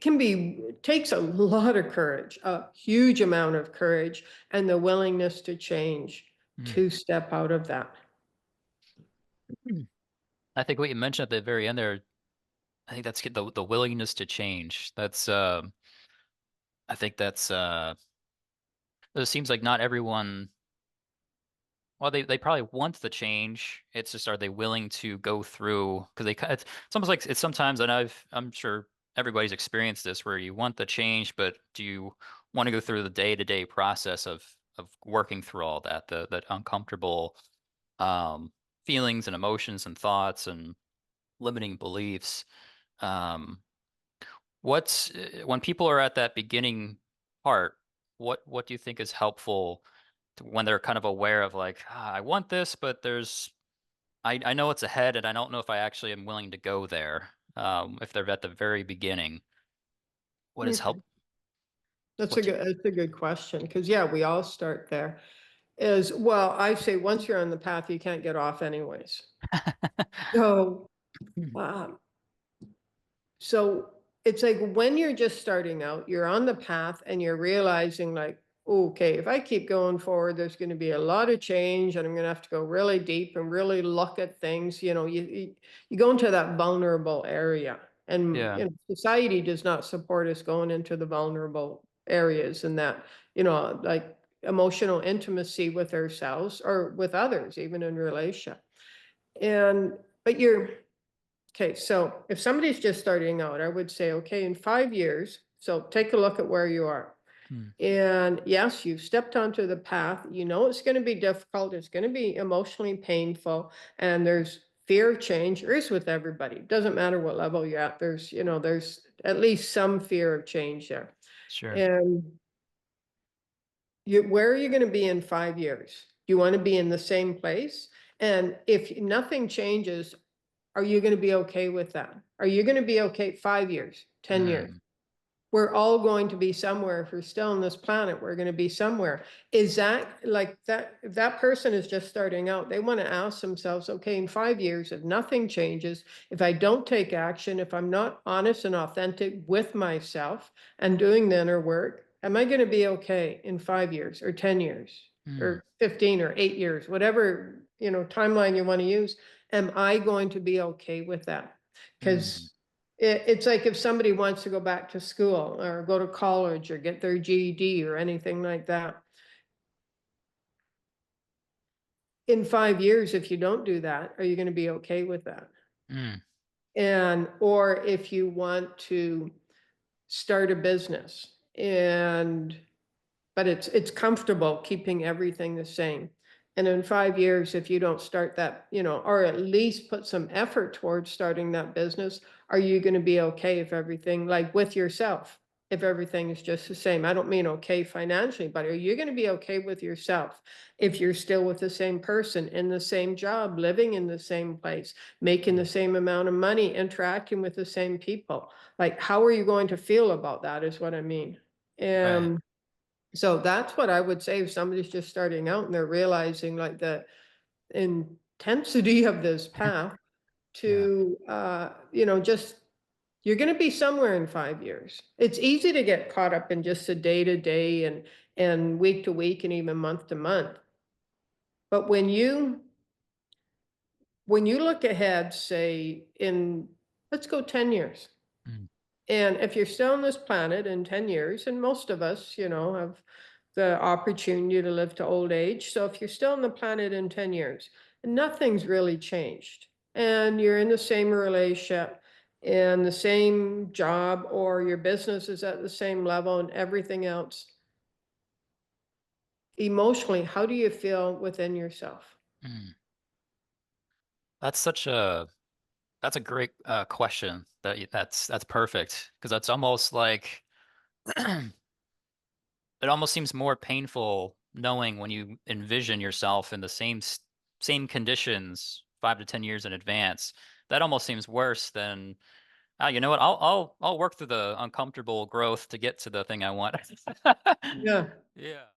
it takes a lot of courage, a huge amount of courage, and the willingness to change, Mm. to step out of that. I think what you mentioned at the very end there, I think that's the willingness to change. I think it seems like not everyone, well, they probably want the change. It's just, are they willing to go through? Because it's almost like it's sometimes, and I'm sure everybody's experienced this, where you want the change, but do you want to go through the day-to-day process of working through all that, that uncomfortable um, feelings and emotions and thoughts and limiting beliefs? Um, what's when people are at that beginning part, what do you think is helpful when they're kind of aware of like, I want this, but I know it's ahead and I don't know if I actually am willing to go there. If they're at the very beginning, what is Okay. help? What do That's a good question, because yeah, we all start there. Is well, I say once you're on the path, you can't get off anyways. So, you? um, so it's like when you're just starting out, you're on the path and you're realizing like, okay, if I keep going forward, there's going to be a lot of change and I'm going to have to go really deep and really look at things. You go into that vulnerable area, and Yeah, society does not support us going into the vulnerable areas, and that, like emotional intimacy with ourselves or with others, even in relationship. And but you're Okay, so if somebody's just starting out, I would say, okay, in 5 years, so take a look at where you are. mm, And yes, you've stepped onto the path. You know it's going to be difficult. It's going to be emotionally painful. And there's fear of change. There is with everybody. It doesn't matter what level you're at. There's at least some fear of change there. sure. And where are you going to be in 5 years? Do you want to be in the same place? And if nothing changes, are you going to be okay with that? Are you going to be okay 5 years, 10 years? Mm, We're all going to be somewhere. If we're still on this planet, we're going to be somewhere. Is that like that? If that person is just starting out, they want to ask themselves, okay, in 5 years, if nothing changes, if I don't take action, if I'm not honest and authentic with myself and doing the inner work, am I going to be okay in 5 years or 10 years mm, or 15 or 8 years, whatever, timeline you want to use? Am I going to be okay with that? mm, Because it's like if somebody wants to go back to school or go to college or get their GED or anything like that. In 5 years, if you don't do that, are you going to be okay with that? mm, Or if you want to start a business, but it's comfortable keeping everything the same. And in 5 years, if you don't start that, or at least put some effort towards starting that business, are you going to be okay if everything, like with yourself, if everything is just the same? I don't mean okay financially, but are you going to be okay with yourself if you're still with the same person in the same job, living in the same place, making the mm. same amount of money, interacting with the same people? Like, how are you going to feel about that, is what I mean. Right. And so that's what I would say if somebody's just starting out and they're realizing like the intensity of this path Yeah. to, just you're going to be somewhere in 5 years. It's easy to get caught up in just the day to day and week to week and even month to month. But when you look ahead, say let's go 10 years. Mm, And if you're still on this planet in 10 years, and most of us, have the opportunity to live to old age. So if you're still on the planet in 10 years, nothing's really changed, and you're in the same relationship and the same job, or your business is at the same level and everything else, emotionally, how do you feel within yourself? mm. That's that's a great question. That's perfect, because that's almost like it almost seems more painful knowing when you envision yourself in the same conditions 5 to 10 years in advance. That almost seems worse than, ah, you know what? I'll work through the uncomfortable growth to get to the thing I want. Yeah. Yeah.